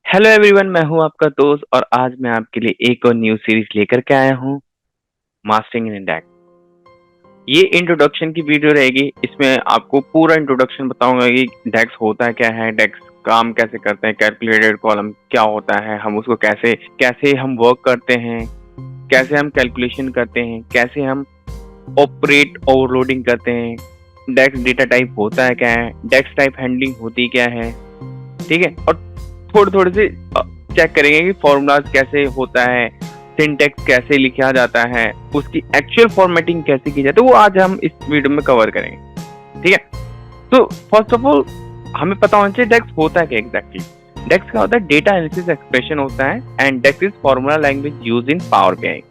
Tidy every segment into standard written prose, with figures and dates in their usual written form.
Hello everyone, मैं हूं आपका दोस्त और आज मैं आपके लिए एक और न्यू सीरीज लेकर के आया हूं, मास्टरिंग इन डेक्स। ये इंट्रोडक्शन की वीडियो रहेगी। इसमें आपको पूरा इंट्रोडक्शन बताऊंगा कि डेक्स होता क्या है, डेक्स काम कैसे करते हैं, कैलकुलेटेड कॉलम क्या होता है, हम उसको कैसे कैसे हम वर्क करते हैं, कैसे हम कैलकुलेशन करते हैं, कैसे हम ऑपरेट ओवरलोडिंग करते हैं, डेक्स डेटा टाइप होता है क्या है, डेक्स टाइप हैंडलिंग होती क्या है। ठीक है, और थोड़े थोड़े से चेक करेंगे कि फॉर्मूलाज कैसे होता है, सिंटेक्स कैसे लिखा जाता है, उसकी एक्चुअल फॉर्मेटिंग कैसे की जाती है, वो आज हम इस वीडियो में कवर करेंगे। ठीक है, तो फर्स्ट ऑफ ऑल हमें पता होना चाहिए डेक्स होता है क्या एग्जैक्टली। डेक्स क्या होता है? डेटा एनालिसिस एक्सप्रेशन होता है and DAX is formula language used in Power BI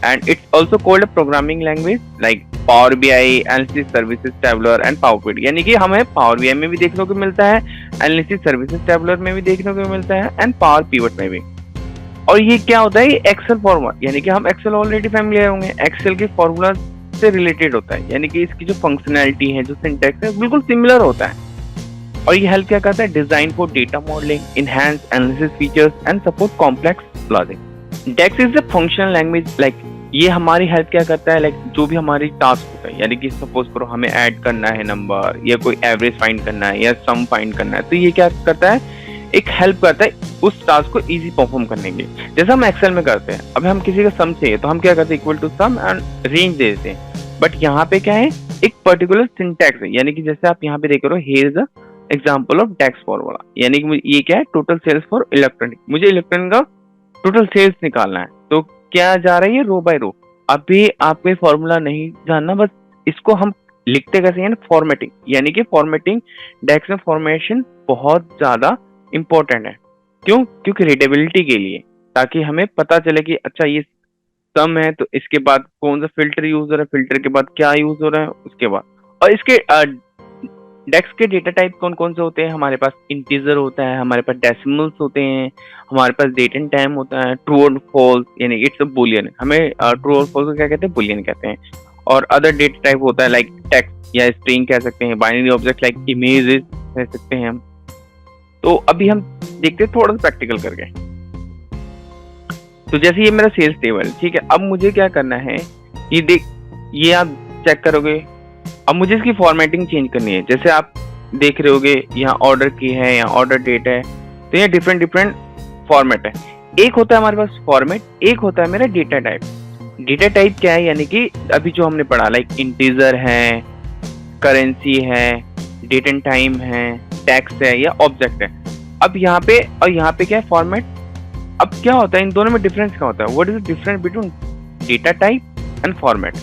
and it's also called a programming language like Power BI, Analysis Services Tabular and Power Query। यानी कि हमें Power BI में भी देखने को मिलता है, Analysis Services Tabular में भी देखने को मिलता है एंड Power Pivot में भी। और ये क्या होता है? ये एक्सेल फॉर्मूला, यानी कि हम एक्सेल ऑलरेडी फैमिलियर होंगे, एक्सेल के फॉर्मूला से रिलेटेड होता है, यानी कि इसकी जो फंक्शनैलिटी है, जो सिंटैक्स है, बिल्कुल सिमिलर होता है। और ये हेल्प क्या करता है? Design for data modelling, enhance analysis features and support complex logic. DAX is a functional language like ये हमारी हेल्प क्या करता है? लाइक जो भी हमारी टास्क होता है, यानी कि सपोज करो हमें ऐड करना है नंबर, या कोई एवरेज फाइंड करना है, या सम फाइंड करना है, तो ये क्या करता है? एक हेल्प करता है उस टास्क को इजी परफॉर्म करने के लिए, जैसे हम एक्सेल में करते हैं। अब हम किसी का सम चाहिए तो हम क्या करते हैं? Equal to sum and range दे देते हैं। बट यहाँ पे क्या है? एक पर्टिकुलर सिंटैक्स है, यानी कि जैसे आप यहाँ पे देख रहे हो, here is a example of DAX formula, यानी कि ये क्या है? Total sales for electronic. मुझे इलेक्ट्रॉनिक का टोटल सेल्स निकालना है, तो क्या जा रहा है? ये रो बाय रो। अभी आपको फॉर्मूला नहीं जानना, बस इसको हम लिखते कैसे हैं? फॉर्मेटिंग, यानी कि फॉर्मेटिंग डेक्स में फॉर्मेशन बहुत ज्यादा इंपॉर्टेंट है। क्यों? क्योंकि रीडेबिलिटी के लिए, ताकि हमें पता चले कि अच्छा ये सम है तो इसके बाद कौन सा फिल्टर यूज हो रहा है, फिल्टर के बाद क्या यूज हो रहा है उसके बाद। और इसके डेक्स के डेटा टाइप कौन कौन से होते हैं? हमारे पास इंटीजर होता है, हमारे पास डेसिमल्स होते हैं, हमारे पास डेट एंड टाइम होता है, ट्रू और फॉल्स, यानी इट्स अ बुलियन। हमें ट्रू और फॉल्स को क्या कहते हैं? बुलियन कहते हैं। और अदर डेटा टाइप होता है लाइक टेक्स्ट या स्ट्रिंग कह सकते हैं, बाइनरी ऑब्जेक्ट लाइक इमेजेस कह सकते हैं हम। तो अभी हम देखते हैं थोड़ा सा प्रैक्टिकल करके। तो जैसे ये मेरा सेल्स टेबल, ठीक है। अब मुझे क्या करना है? ये देख, ये आप चेक करोगे। अब मुझे इसकी फॉर्मेटिंग चेंज करनी है। जैसे आप देख रहे होगे यहाँ ऑर्डर की है, यहाँ ऑर्डर डेट है, तो ये डिफरेंट डिफरेंट फॉर्मेट है। एक होता है हमारे पास फॉर्मेट, एक होता है मेरा डेटा टाइप। डेटा टाइप क्या है? यानी कि अभी जो हमने पढ़ा, लाइक इंटीजर है, करेंसी है, डेट एंड टाइम है, टैक्स है, या ऑब्जेक्ट है। अब यहाँ पे और यहाँ पे क्या है? फॉर्मेट। अब क्या होता है इन दोनों में? डिफरेंस क्या होता है? What is the difference between data type and format?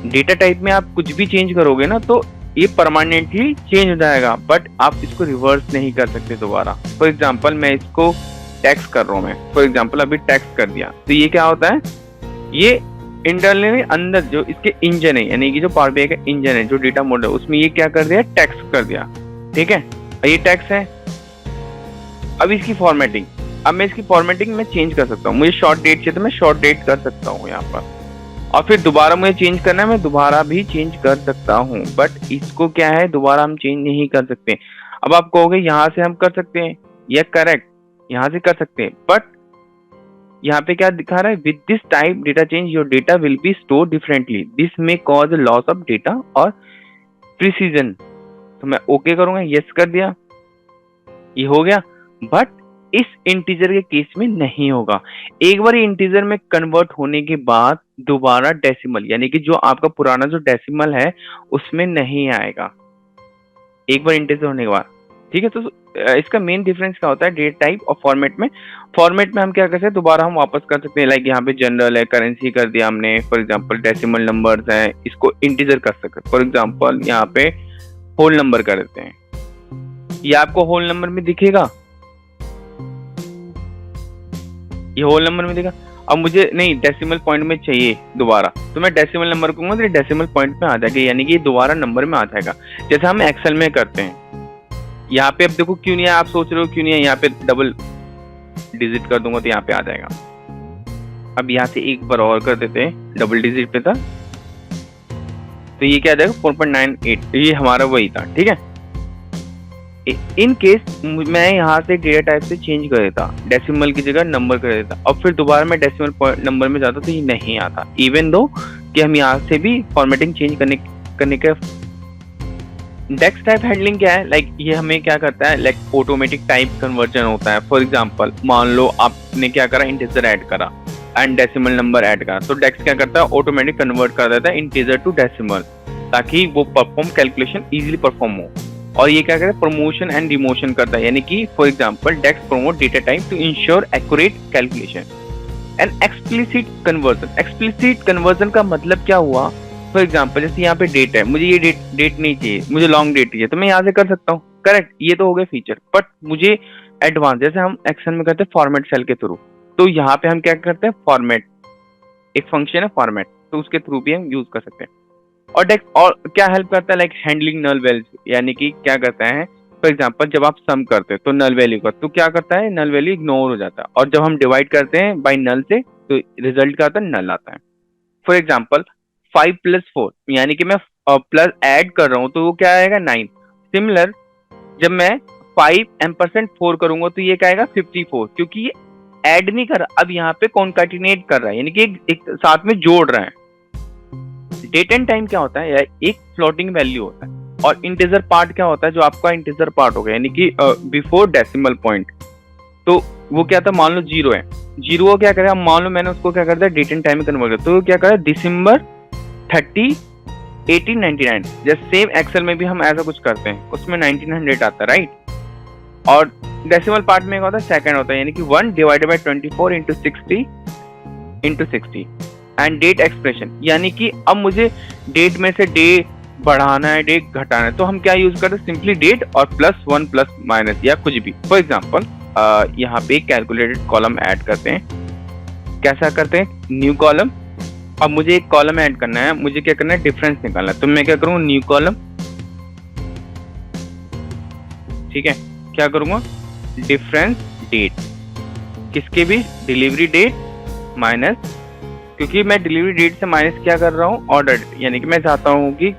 Data type में आप कुछ भी चेंज करोगे ना, तो ये परमानेंटली चेंज हो जाएगा, बट आप इसको रिवर्स नहीं कर सकते दोबारा। फॉर एग्जांपल मैं इसको टैक्स कर रहा हूँ, मैं फॉर एग्जांपल अभी टैक्स कर दिया, तो ये क्या होता है? ये इंटरनली अंदर जो इसके इंजन है, यानी कि जो पावर बीआई का इंजन है, जो डेटा मॉडल है, उसमें ये क्या कर दिया? टैक्स कर दिया। ठीक है, ये टैक्स है। अब इसकी फॉर्मेटिंग, अब मैं इसकी फॉर्मेटिंग में चेंज कर सकता हूँ। मुझे शॉर्ट डेट चाहिए तो मैं शॉर्ट डेट कर सकता हूँ यहाँ पर, और फिर दोबारा मुझे चेंज करना है, मैं दोबारा भी चेंज कर सकता हूँ। बट इसको क्या है? दोबारा हम चेंज नहीं कर सकते। अब आप कहोगे यहाँ से हम कर सकते हैं, या करेक्ट, यहाँ से कर सकते हैं, बट यहाँ पे क्या दिखा रहा है? With this type data change your data will be store differently, this may cause loss of data और प्रिसीजन। तो मैं ओके करूंगा, यस कर दिया, ये हो गया। बट इस इंटीजर के केस में नहीं होगा। एक बार इंटीजर में कन्वर्ट होने के बाद दोबारा डेसिमल, यानी कि जो आपका पुराना जो डेसिमल है उसमें नहीं आएगा, एक बार इंटीजर होने के बाद। ठीक है, तो इसका मेन डिफरेंस क्या होता है डेट टाइप और फॉर्मेट में? फॉर्मेट में हम क्या कर सकते हैं? दोबारा हम वापस कर सकते हैं, लाइक यहाँ पे जनरल है, करेंसी कर दिया हमने, फॉर एग्जाम्पल डेसिमल नंबर्स है, इसको इंटीजर कर सकते हैं। फॉर एग्जाम्पल यहाँ पे होल नंबर कर देते हैं, ये आपको होल नंबर में दिखेगा, ये होल नंबर में देगा। अब मुझे नहीं, डेसिमल पॉइंट में चाहिए दोबारा, तो मैं डेसिमल नंबर कहूंगा तो डेसिमल पॉइंट में आ जाएगा, यानी कि ये दोबारा नंबर में आ जाएगा, जैसे हम एक्सेल में करते हैं। यहाँ पे अब देखो क्यों नहीं है, आप सोच रहे हो क्यों नहीं है? यहाँ पे डबल डिजिट कर दूंगा तो यहाँ पे आ जाएगा। अब यहाँ से एक बार और कर देते हैं, डबल डिजिट पे था, तो ये क्या आ जाएगा? 4.98। ये हमारा वही था। ठीक है, इन केस मैं यहाँ से डेटा टाइप से चेंज कर देता, डेसिमल की जगह नंबर कर देता, और फिर दोबारा मैं डेसिमल नंबर में जाता तो ये नहीं आता, इवन दो कि हम यहाँ से भी फॉर्मेटिंग चेंज करने का। डेक्स टाइप हैंडलिंग क्या है, लाइक ये हमें क्या करता है, लाइक ऑटोमेटिक टाइप कन्वर्जन होता है। फॉर एग्जांपल मान लो आपने क्या करा, इंटीजर ऐड करा एंड डेसिमल नंबर ऐड करा, तो डेक्स क्या करता है, ऑटोमेटिक कन्वर्ट कर देता है इंटीजर टू डेसिमल, ताकि वो परफॉर्म कैलकुलेशन इजीली परफॉर्म हो। और ये क्या करता है, प्रमोशन एंड डिमोशन करता है, यानी कि for example DAX promote data type to ensure accurate calculation and explicit conversion. Explicit conversion का मतलब क्या हुआ, फॉर एग्जाम्पल जैसे यहाँ पे डेट है, मुझे ये डेट नहीं चाहिए, मुझे लॉन्ग डेट चाहिए, तो मैं यहाँ से कर सकता हूँ, करेक्ट, ये तो हो गया फीचर। बट मुझे एडवांस, जैसे हम एक्सेल में करते हैं फॉर्मेट सेल के थ्रू, तो यहाँ पे हम क्या करते हैं, फॉर्मेट एक फंक्शन है फॉर्मेट, तो उसके थ्रू भी हम यूज कर सकते हैं। और डेक्स और क्या हेल्प करता है, लाइक हैंडलिंग नल वैल्यू, यानी कि क्या करता है, फॉर एग्जाम्पल जब आप सम करते हैं तो नल वैल्यू का, तो क्या करता है, नल वैल्यू इग्नोर हो जाता है, और जब हम डिवाइड करते हैं बाई नल से, तो रिजल्ट क्या आता है, नल आता है। फॉर एग्जाम्पल 5 + 4, यानी कि मैं प्लस ऐड कर रहा हूँ तो वो क्या आएगा, 9। सिमिलर जब मैं 5 % 4 करूंगा तो ये क्या आएगा, 54, क्योंकि ये ऐड नहीं कर रहा, अब यहाँ पे कॉन्कैटिनेट कर रहा है, यानी कि एक साथ में जोड़ रहा है। डेट एंड टाइम क्या होता है, या एक फ्लोटिंग वैल्यू होता है, और इंटीजर पार्ट क्या होता है, जो आपका इंटीजर पार्ट होगा, यानी कि बिफोर डेसिमल पॉइंट, तो वो क्या था, मान लो 0 है, 0 को क्या करेगा, मान लो मैंने उसको क्या कर दिया, डेट एंड टाइम में कन्वर्ट कर, तो क्या करेगा, दिसंबर 30 1899। जैसे सेम एक्सेल में भी हम ऐसा कुछ करते हैं, उसमें 1900 आता है, राइट। और डेसिमल पार्ट में क्या होता है, सेकंड होता है, यानी कि 1/24 × 60 एंड डेट एक्सप्रेशन, यानी कि अब मुझे डेट में से डे बढ़ाना है, डे घटाना है, तो हम क्या यूज करते हैं, सिंपली डेट और +1 ± या कुछ भी। फॉर एग्जाम्पल यहाँ पे कैलकुलेटेड कॉलम ऐड करते हैं, कैसा करते हैं, न्यू कॉलम। अब मुझे एक कॉलम ऐड करना है, मुझे क्या करना है, डिफरेंस निकालना है, तो मैं क्या करूँगा, न्यू कॉलम, ठीक है, क्या करूँगा, डिफरेंस डेट, किसके भी, डिलीवरी डेट माइनस, क्योंकि मैं डिलीवरी डेट से माइनस क्या कर रहा हूँ, ऑर्डर, यानी कि मैं चाहता हूँ कि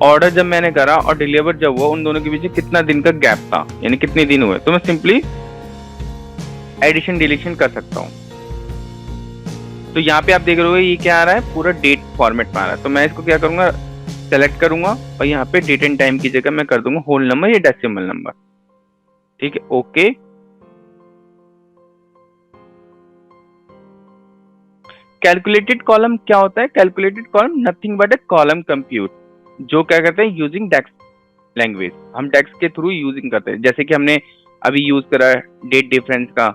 ऑर्डर जब मैंने करा और डिलीवर जब हुआ, उन दोनों के बीच कितना दिन का गैप था, यानी कितने दिन हुए, तो मैं सिंपली एडिशन डिलीशन कर सकता हूँ। तो यहाँ पे आप देख रहे हो ये क्या आ रहा है, पूरा डेट फॉर्मेट में आ रहा है, तो मैं इसको क्या करूंगा, सेलेक्ट करूंगा, और यहाँ पे डेट एंड टाइम की जगह मैं कर दूंगा होल नंबर या डेसिमल नंबर, ठीक है, ओके। कैलकुलेटेड कॉलम क्या होता है, calculated column nothing but A column compute, जो क्या करते हैं, यूजिंग डेक्स लैंग्वेज, हम डेक्स के थ्रू यूजिंग करते हैं, जैसे कि हमने अभी यूज करा डेट डिफरेंस का।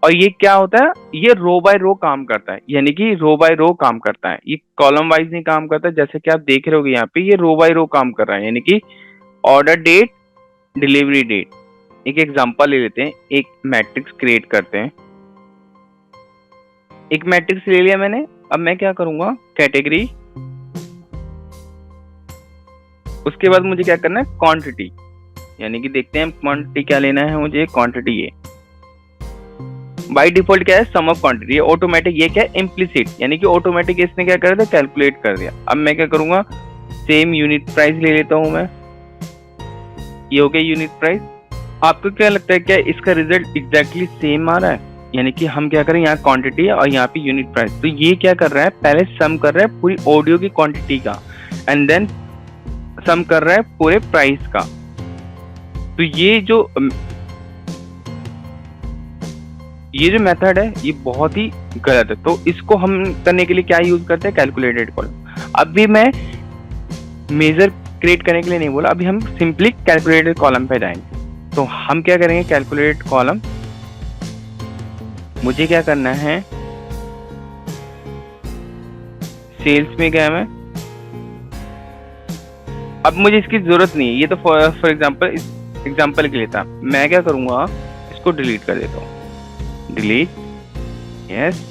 और ये क्या होता है, ये रो बाय रो काम करता है, यानी कि रो बाय रो काम करता है, ये कॉलम वाइज नहीं काम करता, जैसे कि आप देख रहे होगे यहाँ पे ये रो बाय रो काम कर रहा है, यानी कि ऑर्डर डेट, डिलीवरी डेट। एक एग्जांपल ले लेते हैं, एक मैट्रिक्स क्रिएट करते हैं, एक मैट्रिक्स ले लिया मैंने। अब मैं क्या करूंगा, कैटेगरी, उसके बाद मुझे क्या करना है, क्वांटिटी, यानी कि देखते हैं क्वांटिटी क्या लेना है मुझे, क्वांटिटी ये बाय डिफॉल्ट क्या है, सम ऑफ क्वांटिटी, ऑटोमेटिक ये क्या है, इम्प्लिसिट, यानी कि ऑटोमेटिक इसने क्या कर दिया, कैलकुलेट कर दिया। अब मैं क्या करूंगा, सेम यूनिट प्राइस ले लेता हूं मैं, ये हो गया यूनिट प्राइस। आपको क्या लगता है, क्या इसका रिजल्ट एग्जैक्टली सेम आ रहा है, यानी कि हम क्या करें, यहाँ क्वांटिटी है और यहाँ पे यूनिट प्राइस, तो ये क्या कर रहा है, पहले सम कर रहा है पूरी ऑडियो की क्वांटिटी का, एंड देन सम कर रहा है पूरे प्राइस का। तो ये जो मेथड है ये बहुत ही गलत है, तो इसको हम करने के लिए क्या यूज करते हैं, कैलकुलेटेड कॉलम। अभी मैं मेजर क्रिएट करने के लिए नहीं बोला, अभी हम सिंपली कैलकुलेटेड कॉलम पे जाएंगे। तो हम क्या करेंगे, कैलकुलेटेड कॉलम, मुझे क्या करना है, सेल्स में गया मैं, अब मुझे इसकी जरूरत नहीं है, ये तो फॉर एग्जांपल इस एग्जांपल के लिए था। मैं क्या करूंगा, इसको डिलीट कर देता हूँ, डिलीट, यस।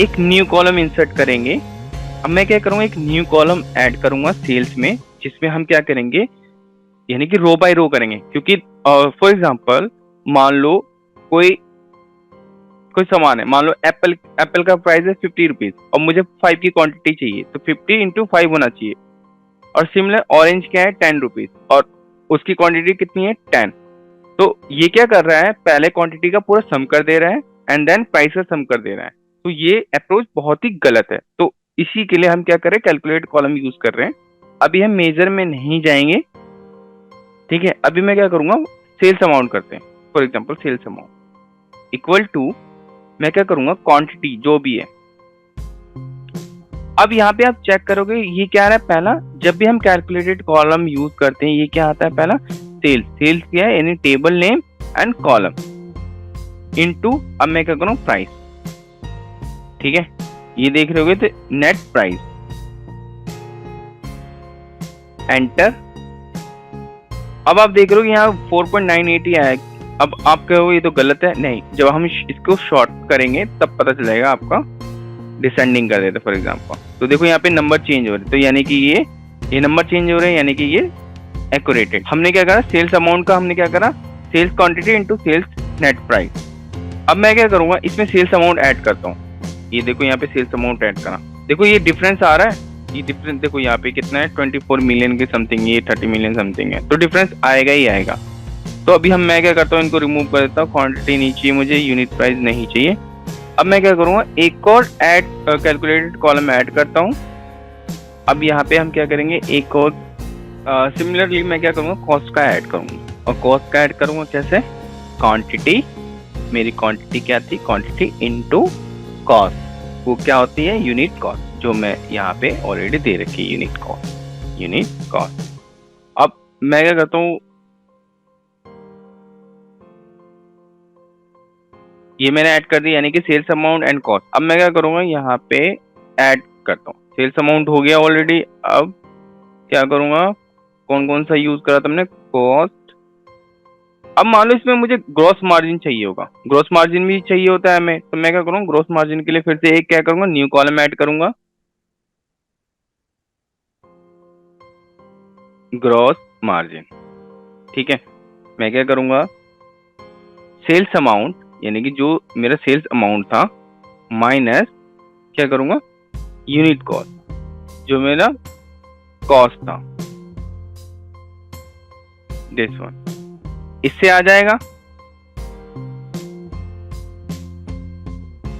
एक न्यू कॉलम इंसर्ट करेंगे। अब मैं क्या करूंगा, एक न्यू कॉलम ऐड करूंगा सेल्स में, जिसमें हम क्या करेंगे, यानी कि रो बाय रो करेंगे, क्योंकि फॉर एग्जांपल मान लो कोई सामान है, मान लो एप्पल का प्राइस है 50 रुपीज और मुझे 5 की क्वांटिटी चाहिए, तो 50 × 5 होना चाहिए, और सिमिलर ऑरेंज क्या है 10 रुपीज और उसकी क्वांटिटी कितनी है 10। तो ये क्या कर रहा है, पहले क्वांटिटी का पूरा सम कर दे रहा है एंड देन प्राइस का सम कर दे रहा है। तो ये अप्रोच बहुत ही गलत है। तो इसी के लिए हम क्या करें, कैलकुलेट कॉलम यूज कर रहे हैं। अभी हम मेजर में नहीं जाएंगे, ठीक है। अभी मैं क्या करूंगा, सेल्स अमाउंट करते हैं। For example sales amount equal to, मैं क्या करूंगा, क्वांटिटी जो भी है। अब यहाँ पे आप चेक करोगे ये क्या आ रहा है, पहला जब भी हम कैलकुलेटेड कॉलम यूज करते हैं ये क्या आता है, पहला सेल्स। सेल्स क्या है, यानी table name and column into, अब मैं क्या करूँ, प्राइस, ठीक है। ये देख रहे होगे तो नेट प्राइस, एंटर। अब आप देख रहे हो यहाँ 4.980 आया। अब आप कहोगे ये तो गलत है, नहीं, जब हम इसको शॉर्ट करेंगे तब पता चलेगा आपका। डिसेंडिंग कर देते फॉर एग्जांपल, तो देखो यहाँ पे नंबर चेंज हो रहे, तो यानी कि ये नंबर चेंज हो रहे हैं, यानी कि ये एक्यूरेटेड। हमने क्या करा, सेल्स अमाउंट का हमने क्या करा, sales quantity into sales net price. अब मैं क्या करूंगा, इसमें सेल्स अमाउंट ऐड करता हूँ। ये देखो यहाँ पे सेल्स अमाउंट ऐड करा, देखो ये डिफरेंस आ रहा है। ये डिफरेंस देखो यहाँ पे कितना है, 24 मिलियन के समथिंग, ये 30 मिलियन समथिंग है, तो डिफरेंस आएगा ही आएगा। तो अभी मैं क्या करता हूँ, इनको रिमूव कर देता हूँ। क्वांटिटी नहीं चाहिए मुझे, यूनिट प्राइस नहीं चाहिए। अब मैं क्या करूंगा, एक और ऐड कैलकुलेटेड कॉलम ऐड करता हूँ। अब यहाँ पे हम क्या करेंगे, एक और सिमिलरली मैं क्या करूंगा, कॉस्ट का ऐड करूंगा। और कॉस्ट का ऐड करूंगा कैसे, क्वांटिटी, मेरी क्वांटिटी क्या थी, क्वांटिटी इनटू कॉस्ट, वो क्या होती है, यूनिट कॉस्ट, जो मैं यहाँ पे ऑलरेडी दे रखी है, यूनिट कॉस्ट, यूनिट कॉस्ट। अब मैं क्या करता हूँ, ये मैंने ऐड कर दी, यानी कि सेल्स अमाउंट एंड कॉस्ट। अब मैं क्या करूंगा, यहाँ पे ऐड करता हूँ, सेल्स अमाउंट हो गया ऑलरेडी। अब क्या करूंगा, कौन कौन सा यूज करा था हमने, कॉस्ट। अब मान लो इसमें मुझे ग्रॉस मार्जिन चाहिए होगा, ग्रॉस मार्जिन भी चाहिए होता है हमें, तो मैं क्या करूंगा, ग्रॉस मार्जिन के लिए फिर से एक क्या करूंगा, न्यू कॉलम ऐड करूंगा, ग्रॉस मार्जिन, ठीक है। मैं क्या करूंगा, सेल्स अमाउंट, यानी कि जो मेरा सेल्स अमाउंट था, माइनस क्या करूंगा, यूनिट कॉस्ट, जो मेरा कॉस्ट था, दिस वन, इससे आ जाएगा।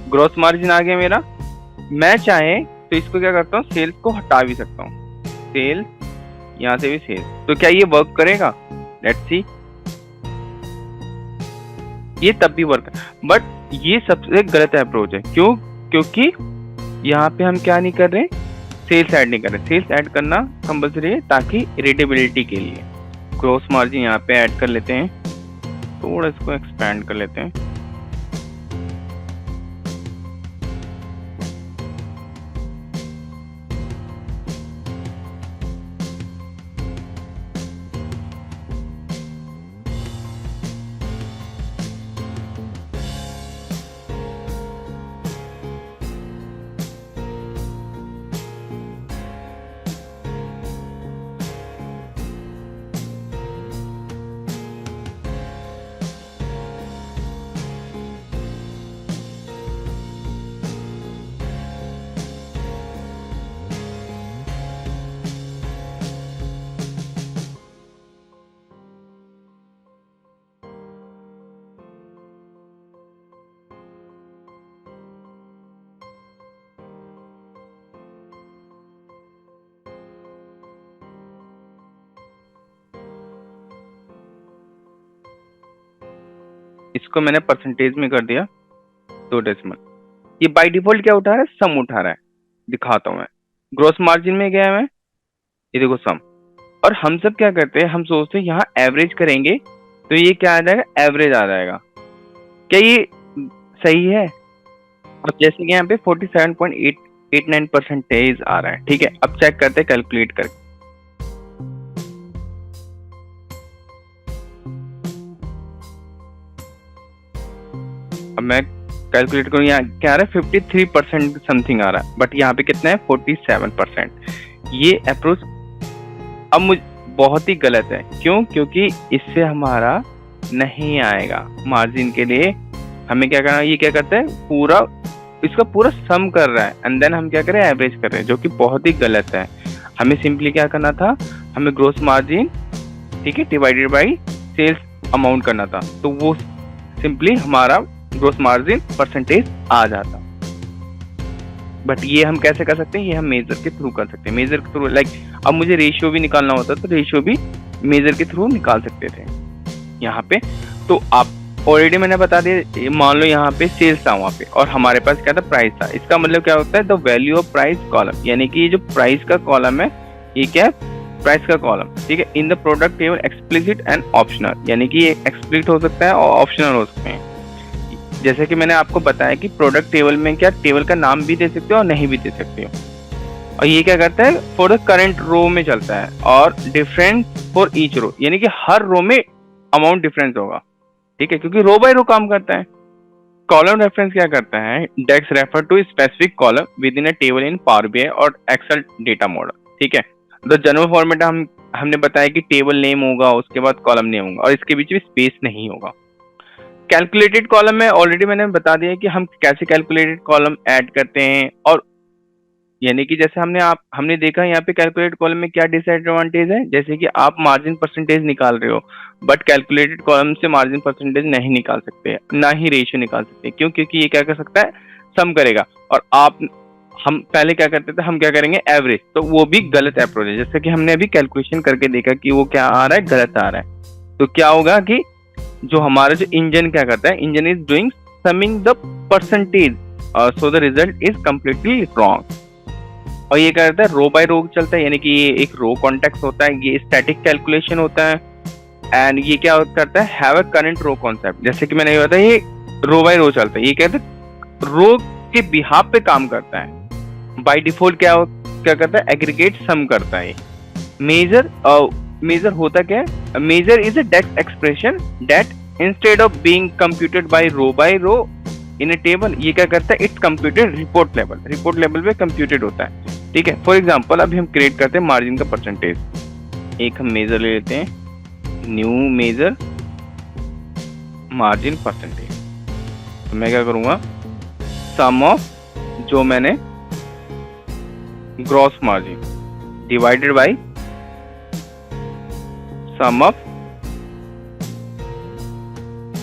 ग्रॉस मार्जिन आ गया मेरा। मैं चाहे तो इसको क्या करता हूँ, सेल्स को हटा भी सकता हूँ, सेल्स, यहां से भी सेल्स। तो क्या ये वर्क करेगा, लेट्स सी। ये तब भी वर्क, बट ये सबसे गलत अप्रोच है। क्यों, क्योंकि यहाँ पे हम क्या नहीं कर रहे, सेल्स ऐड नहीं कर रहे। सेल्स ऐड करना कंपल्सरी है ताकि रीडेबिलिटी के लिए। ग्रॉस मार्जिन यहाँ पे ऐड कर लेते हैं, थोड़ा इसको एक्सपैंड कर लेते हैं। इसको मैंने परसेंटेज में कर दिया, 2 डेसिमल। ये बाय डिफॉल्ट क्या उठा रहा है, सम उठा रहा है। दिखाता हूं मैं, ग्रॉस मार्जिन में गया है मैं, ये देखो सम। और हम सब क्या करते हैं, हम सोचते हैं यहाँ एवरेज करेंगे तो ये क्या आ जाएगा, एवरेज आ जाएगा। क्या ये सही है? अब जैसे कि यहाँ पे 47.89% आ रहा है, ठीक है। अब चेक करते हैं कैलकुलेट करके। अब मैं कैलकुलेट करूँ, यहाँ क्या आ रहा है, 53% समथिंग आ रहा है, बट यहाँ पे कितना है, 47%। ये अप्रोच अब मुझे बहुत ही गलत है। क्यों? क्योंकि इससे हमारा नहीं आएगा मार्जिन के लिए। हमें क्या करना, ये क्या करता है, पूरा इसका पूरा सम कर रहा है एंड देन हम क्या करें, एवरेज कर रहे हैं, जो कि बहुत ही गलत है। हमें सिंपली क्या करना था, हमें ग्रोस मार्जिन, ठीक है, डिवाइडेड बाई सेल्स अमाउंट करना था, तो वो सिंपली हमारा ग्रोस मार्जिन परसेंटेज आ जाता। बट ये हम कैसे कर सकते हैं, ये हम मेजर के थ्रू कर सकते हैं। मेजर के थ्रू लाइक अब मुझे रेशियो भी निकालना होता तो रेशियो भी मेजर के थ्रू निकाल सकते थे यहाँ पे। तो आप ऑलरेडी मैंने बता दिया, मान लो यहाँ पे सेल्स था वहाँ पे और हमारे पास क्या था, प्राइस था। इसका मतलब क्या होता है, the value of price column, यानी कि ये जो प्राइस का कॉलम है ये क्या है, प्राइस का कॉलम, ठीक है। In the product table explicit and optional, यानी कि ये एक्सप्लिसिट हो सकता है और ऑप्शनल हो सकते हैं। जैसे कि मैंने आपको बताया कि प्रोडक्ट टेबल में क्या, टेबल का नाम भी दे सकते हो और नहीं भी दे सकते हो। और ये क्या करता है, फॉर द करंट रो में चलता है और डिफरेंट फॉर ईच रो, यानी कि हर रो में अमाउंट डिफरेंस होगा, ठीक है, क्योंकि रो बाय रो काम करता है। कॉलम रेफरेंस क्या करता है, index refer to specific column with in a table in Power BI और एक्सेल डेटा मॉडल, ठीक है। द जनरल फॉर्मेट हमने बताया कि टेबल नेम होगा, उसके बाद कॉलम नेम होगा और इसके बीच में स्पेस नहीं होगा। कैलकुलेटेड कॉलम में ऑलरेडी मैंने बता दिया कि हम कैसे कैलकुलेटेड कॉलम ऐड करते हैं, और यानी कि जैसे हमने देखा यहाँ पे कैलकुलेटेड कॉलम में क्या डिसएडवांटेज है, जैसे कि आप मार्जिन परसेंटेज निकाल रहे हो बट कैलकुलेटेड कॉलम से मार्जिन परसेंटेज नहीं निकाल सकते, ना ही रेशियो निकाल सकते। क्यों? क्योंकि ये क्या कर सकता है, सम करेगा। और हम पहले क्या करते थे, हम क्या करेंगे, एवरेज, तो वो भी गलत अप्रोच है। जैसे कि हमने अभी कैलकुलेशन करके देखा कि वो क्या आ रहा है, गलत आ रहा है। तो क्या होगा कि जो हमारा जो इंजन क्या करता है, engine is doing summing the percentage, so the result is completely wrong. और ये क्या करता है, रो बाय रो चलता है, यानी कि ये एक रो कॉन्टेक्स्ट होता है, ये स्टैटिक कैलकुलेशन होता है। एंड ये क्या करता है, have a current row concept, जैसे कि मैंने ये बताया, ये रो बाय रो चलता है। ये कहते हैं रो के बिहाफ पे काम करता है। बाय डिफॉल्ट क्या करता है, एग्रीगेट सम करता है। मेजर होता क्या है, measure is a DAX expression that instead of being computed by row in a table, ये क्या करता है, इट्स कंप्यूटेड रिपोर्ट लेवल पे कंप्यूटेड होता है, ठीक है। फॉर एग्जांपल अभी हम क्रिएट करते हैं मार्जिन का परसेंटेज। एक हम मेजर ले लेते हैं, न्यू मेजर मार्जिन परसेंटेज। तो मैं क्या करूंगा, सम ऑफ जो मैंने gross margin divided by sum of,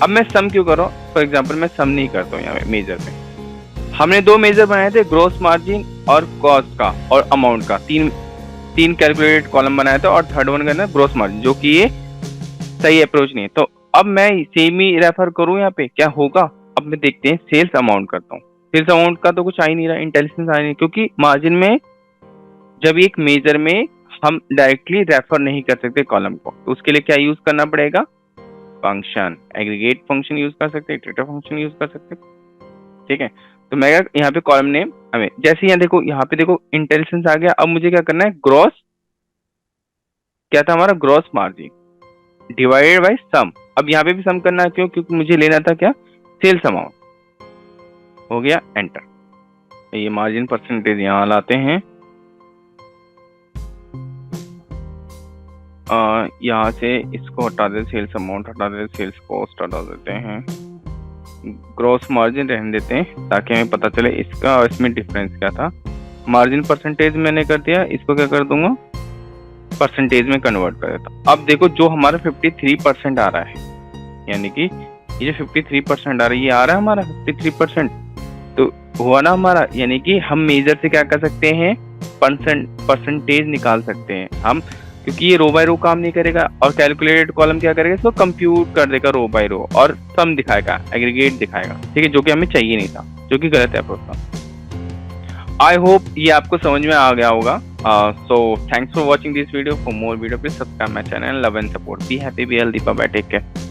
अब मैं सम क्यों कर रहा हूँ, फॉर एग्जाम्पल मैं सम नहीं करता हूँ यहाँ पे मेजर में। हमने दो मेजर बनाए थे, ग्रोस मार्जिन और कॉस्ट का और अमाउंट का, तीन कैलकुलेटेड कॉलम बनाए थे और थर्ड वन करना ग्रोस मार्जिन, जो कि ये सही अप्रोच नहीं है। तो अब मैं सेम ही रेफर करूँ यहाँ पे, क्या होगा, अब मैं देखते हैं सेल्स अमाउंट करता हूँ। सेल्स अमाउंट का तो कुछ आ ही नहीं रहा, इंटेलिजेंस आ नहीं, क्योंकि मार्जिन में जब एक मेजर में हम डायरेक्टली रेफर नहीं कर सकते कॉलम को, तो उसके लिए क्या यूज करना पड़ेगा, फंक्शन, एग्रीगेट फंक्शन यूज कर सकते हैं, इटरेटिव फंक्शन यूज कर सकते हैं, ठीक है। तो मैं यहाँ पे कॉलम नेम हमें, जैसे यहाँ पे देखो इंटेलिजेंस आ गया। अब मुझे क्या करना है, ग्रॉस, क्या था हमारा, ग्रॉस मार्जिन डिवाइडेड बाय सम। अब यहाँ पे भी सम करना है, क्यों, क्योंकि मुझे लेना था क्या, सेल्स अमाउंट। हो गया एंटर। ये मार्जिन परसेंटेज यहाँ लाते हैं, यहाँ से इसको हटा देते, सेल्स अमाउंट हटा देते, सेल्स कॉस्ट हटा देते हैं, ग्रॉस मार्जिन रहने देते हैं ताकि हमें पता चले इसका और इसमें डिफरेंस क्या था। मार्जिन परसेंटेज मैंने कर दिया, इसको क्या कर दूंगा, परसेंटेज में कन्वर्ट कर देता। अब देखो जो हमारा 53% आ रहा है, यानी कि ये जो 53% आ रहा है, ये आ रहा है हमारा 53%, तो हुआ ना हमारा, यानी कि हम मेजर से क्या कर सकते हैं, परसेंटेज निकाल सकते हैं हम, क्योंकि ये रो बाय रो काम नहीं करेगा और कैलकुलेटेड कॉलम क्या करेगा, इसको कंप्यूट कर देगा रो बाय रो और सम दिखाएगा, एग्रीगेट दिखाएगा, ठीक है, जो कि हमें चाहिए नहीं था, जो कि गलत अप्रोच था। आई होप ये आपको समझ में आ गया होगा। So thanks for watching this video. For more video please subscribe my channel, love and support, be happy, be healthy, bye, take care.